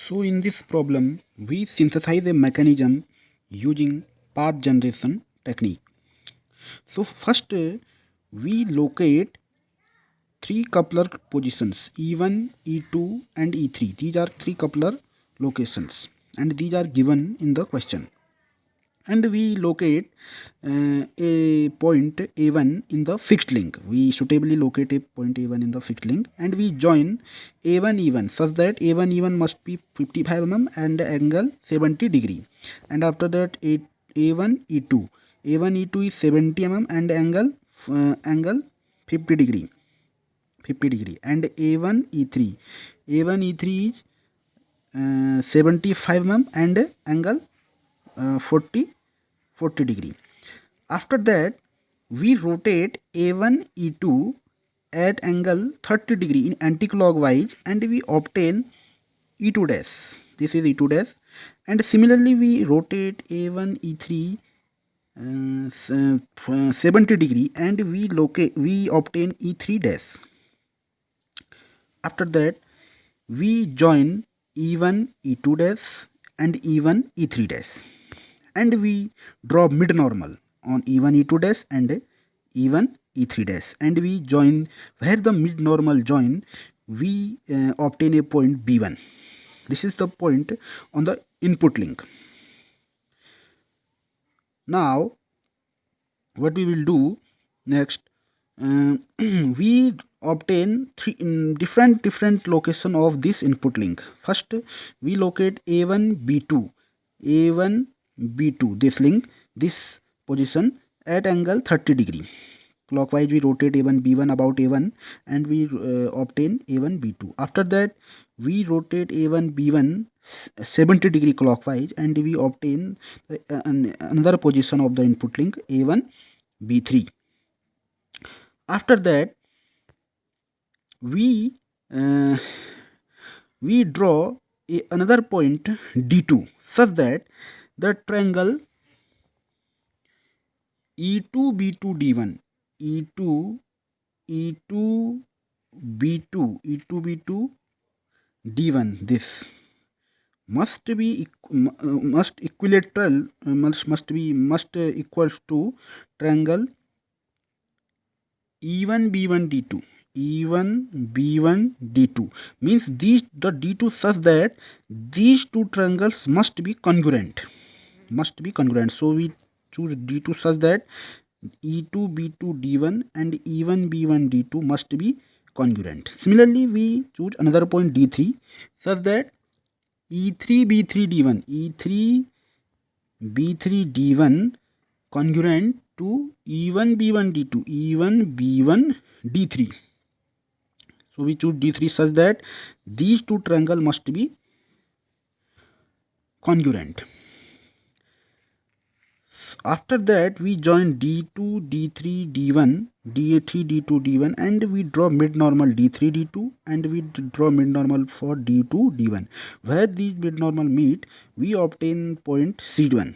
So in this problem, we synthesize a mechanism using path generation technique. So first, we locate three coupler positions E1, E2 and E3. These are three coupler locations and these are given in the question. And we locate a point A1 in the fixed link. We suitably locate a point A1 in the fixed link and we join A1 E1 such that A1 E1 must be 55 mm and angle 70 degree. And after that A1 E2. A1 E2 is 70 mm and angle 50 degree. 50 degree. And A1 E3. A1 E3 is 75 mm and angle 40 degree. After that, we rotate A1 E2 at angle 30 degree in anti-clockwise and we obtain E2 dash. This is E2 dash. And similarly, we rotate A1 E3 70 degree and we obtain E3 dash. After that, we join E1 E2 dash and E1 E3 dash and we draw mid normal on E1 E2 dash and E1 E3 dash and we join where the mid normal join we obtain a point B1. This is the point on the input link. Now what we will do next, we obtain three different location of this input link. First we locate A1 B2 A1 B2 this link, this position at angle 30 degree. Clockwise we rotate A1 B1 about A1 and we obtain A1 B2. After that we rotate A1 B1 70 degree clockwise and we obtain another position of the input link A1 B3. After that we draw another point D2 such that the triangle E2 B2 D1 E2 E2 B2 E2 B2 D1 this must be must equilateral must equals to triangle E1 B1 D2 E1 B1 D2 means these the D2 such that these two triangles must be congruent. So we choose D2 such that E2 B2 D1 and E1 B1 D2 must be congruent. Similarly, we choose another point D3 such that E3 B3 D1 E3 B3 D1 congruent to E1 B1 D2 E1 B1 D3. So we choose D3 such that these two triangles must be congruent. After that we join D2 D3 D1 D3 D2 D1 and we draw mid normal D3 D2 and we draw mid normal for D2 D1. Where these mid normal meet we obtain point C1.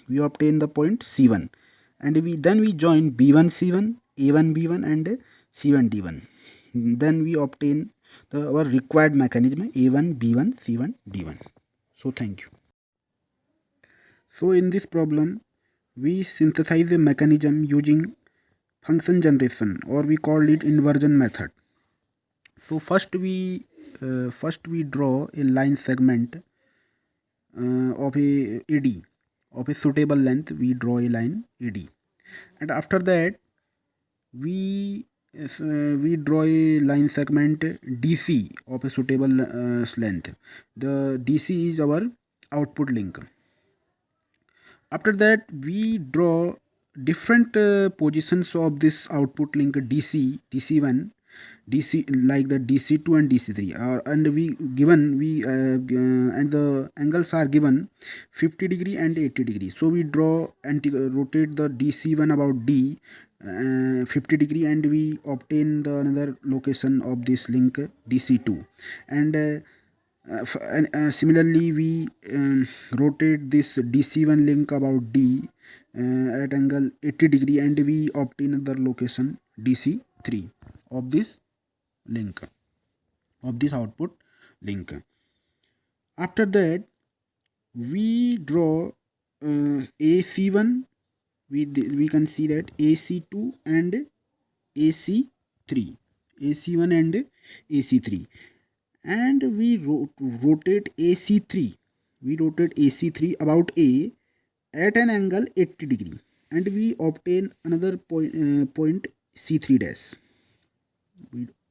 We obtain the point C1 and we join B1 C1 A1 B1 and C1 D1. Then we obtain our required mechanism A1 B1 C1 D1. So thank you. So in this problem we synthesize a mechanism using function generation or we call it inversion method. So first we draw a line segment of a AD of a suitable length. We draw a line AD and after that we draw a line segment DC of a suitable length. The DC is our output link. After that we draw different positions of this output link DC DC1 DC like the DC2 and DC3 and and the angles are given 50 degree and 80 degree. So we draw and rotate the DC1 about D 50 degree and we obtain the another location of this link DC2 and similarly we rotate this DC1 link about D at angle 80 degree and we obtain another location DC3 of this link of this output link. After that, we draw AC1. We can see that AC2 and AC3, AC1 and AC3, and we rotate AC3. We rotate AC3 about A at an angle 80 degree, and we obtain another point C3 dash.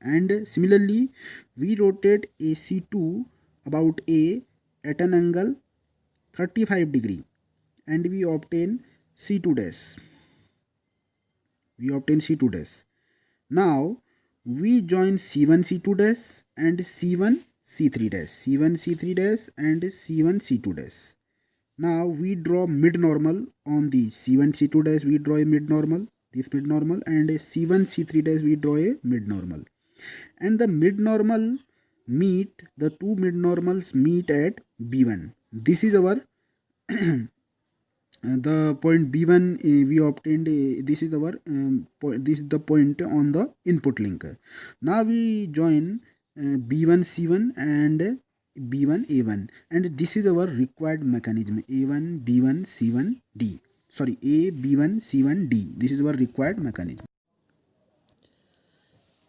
And similarly, we rotate AC2 about A at an angle 35 degree, and we obtain C2 dash. Now we join C1 C2 dash and C1 C3 dash, C1 C3 dash and C1 C2 dash. Now we draw mid normal on the C1 C2 dash. We draw a mid normal, this mid normal, and a C1 C3 dash we draw a mid normal, and the mid normal meet, the two mid normals meet at B1. This is our the point B1 we obtained. This is our this is the point on the input link. Now we join B1 C1 and B1 A1, and this is our required mechanism, A1 B1 C1 D. Sorry, A B1 C1 D. This is our required mechanism.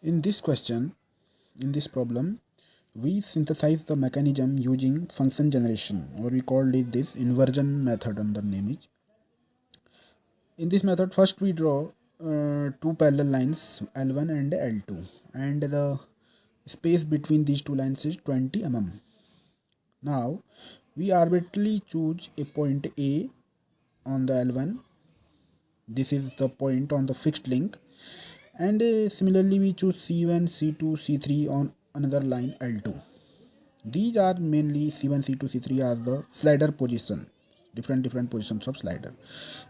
In this question, in this problem, we synthesize the mechanism using function generation, or we called it this inversion method. Another name is. In this method, first we draw two parallel lines L1 and L2, and the space between these two lines is 20 mm. Now we arbitrarily choose a point A on the L1. This is the point on the fixed link, and similarly we choose C1, C2, C3 on another line L2. These are mainly C1, C2, C3 are the slider position, different positions of slider,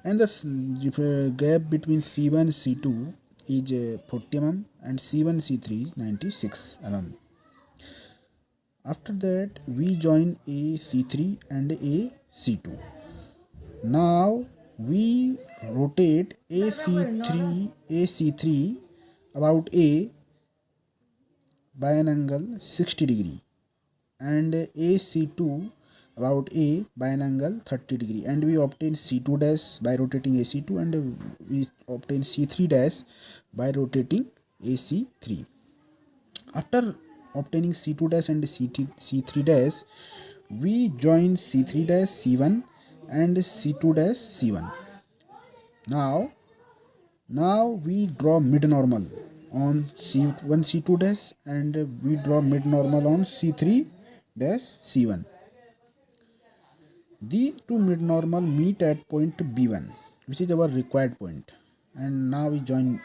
and the gap between C1 C2 is 40 mm and C1 C3 is 96 mm. After that, we join A C3 and A C2. Now we rotate AC3 about A by an angle 60 degree, and AC2 about A by an angle 30 degree, and we obtain C2 dash by rotating AC2, and we obtain C3 dash by rotating AC3. After obtaining C2 dash and C3 dash, we join C3 dash C1 and C2 dash C1. Now we draw mid normal on C1 C2 dash, and we draw mid normal on C3 dash C1. The two mid normal meet at point B1, which is our required point, and now we join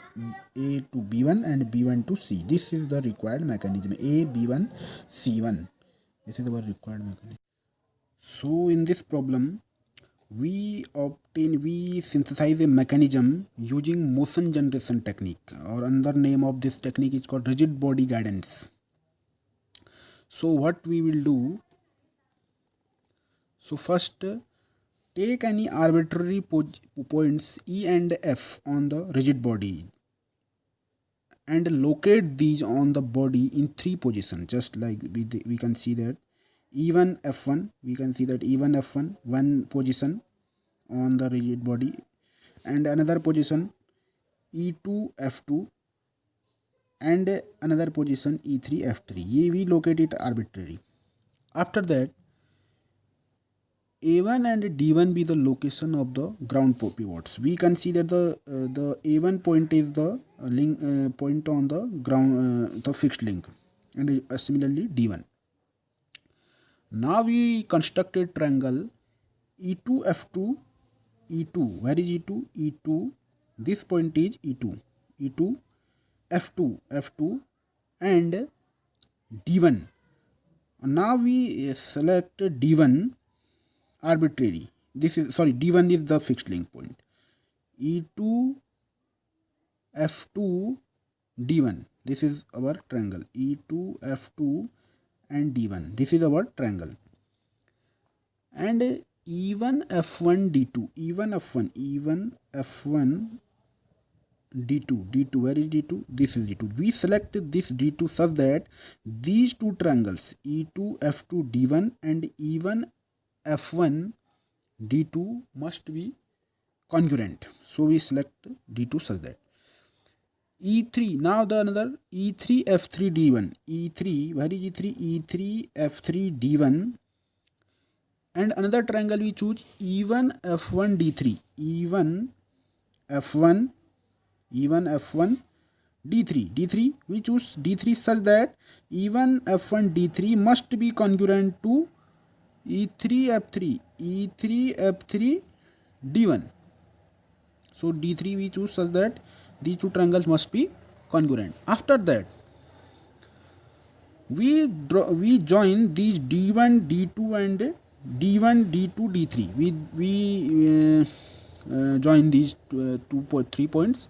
A to B1 and B1 to C. This is the required mechanism, A B1 C1. This is our required mechanism. So in this problem, we synthesize a mechanism using motion generation technique, or another name of this technique is called rigid body guidance. So what we will do, so first take any arbitrary points E and F on the rigid body and locate these on the body in three positions, just like we can see that E1 F1, we can see that E1 F1 one position on the rigid body, and another position E2 F2, and another position E3 F3. We locate it arbitrarily. After that, A1 and D1 be the location of the ground pivots. We can see that the A1 point is the link point on the ground, the fixed link, and similarly D1. Now we construct a triangle E2 F2 E2. Where is E2? E2. This point is E2. E2 F2 and D1. Now we select D1 arbitrary. D1 is the fixed link point. E2 F2 D1. This is our triangle. E2 F2 and D1. This is our triangle. And E1 F1 D2. E1 F1 D2, where is D2? This is D2. We select this D2 such that these two triangles E2 F2 D1 and E1 F1 D2 must be congruent. So we select D2 such that E3. Now the another E3 F3 D1. E3, where is E3? E3 F3 D1 and another triangle we choose E1 F1 D3. E1 F1 D3 we choose D3 such that E1 F1 D3 must be congruent to E3 F3 D1. So D3 we choose such that these two triangles must be congruent. After that we join these D1 D2 and D1 D2 D3. We join these 3 points.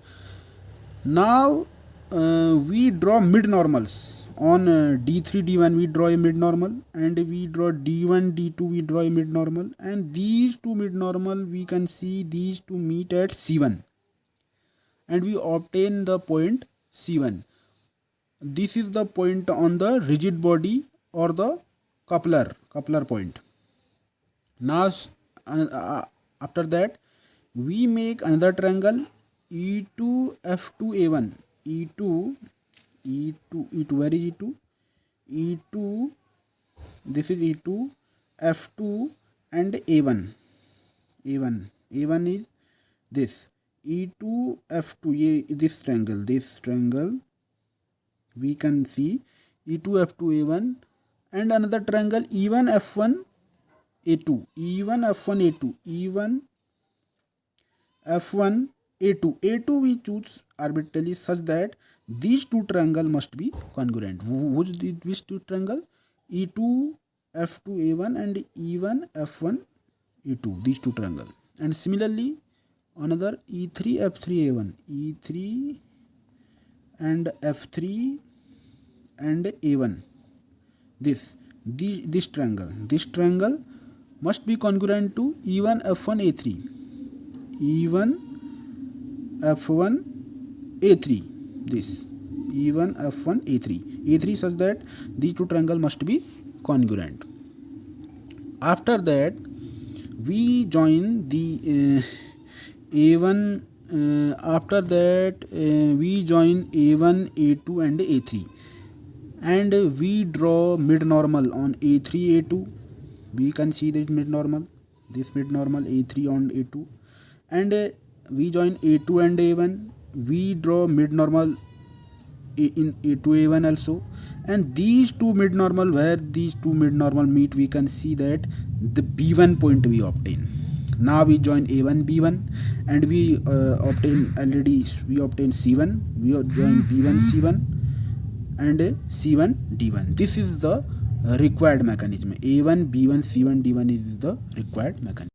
Now we draw mid normals on D3 D1. We draw a mid normal and we draw D1 D2. We draw a mid normal, and these two mid normal we can see these two meet at C1 and we obtain the point C1. This is the point on the rigid body or the coupler point. Now after that we make another triangle E2 F2 A1. E2 where is E2? E2, this is E2 F2 and A1 is this E2 F2 this triangle we can see E2 F2 A1 and another triangle E1 F1 A2 A2 we choose arbitrarily such that these two triangles must be congruent. Which two triangle? E2 F2 A1 and E1 F1 A2, these two triangles. And similarly another E3 F3 A1, E3 and F3 and A1, this triangle must be congruent to E1 F1 A3, E1 F1 A3, this E1 F1 A3 such that these two triangles must be congruent. After that we join the A1 we join A1 A2 and A3 and we draw mid normal on A3 A2. We can see this mid normal A3 on A2 and we join A2 and A1. We draw mid normal in A2 A1 also, and these two mid normal, where these two mid normal meet, we can see that the B1 point we obtain. Now we join A1 B1 and we obtain C1. We join B1 C1 and C1 D1. This is the required mechanism. A1 B1 C1 D1 is the required mechanism.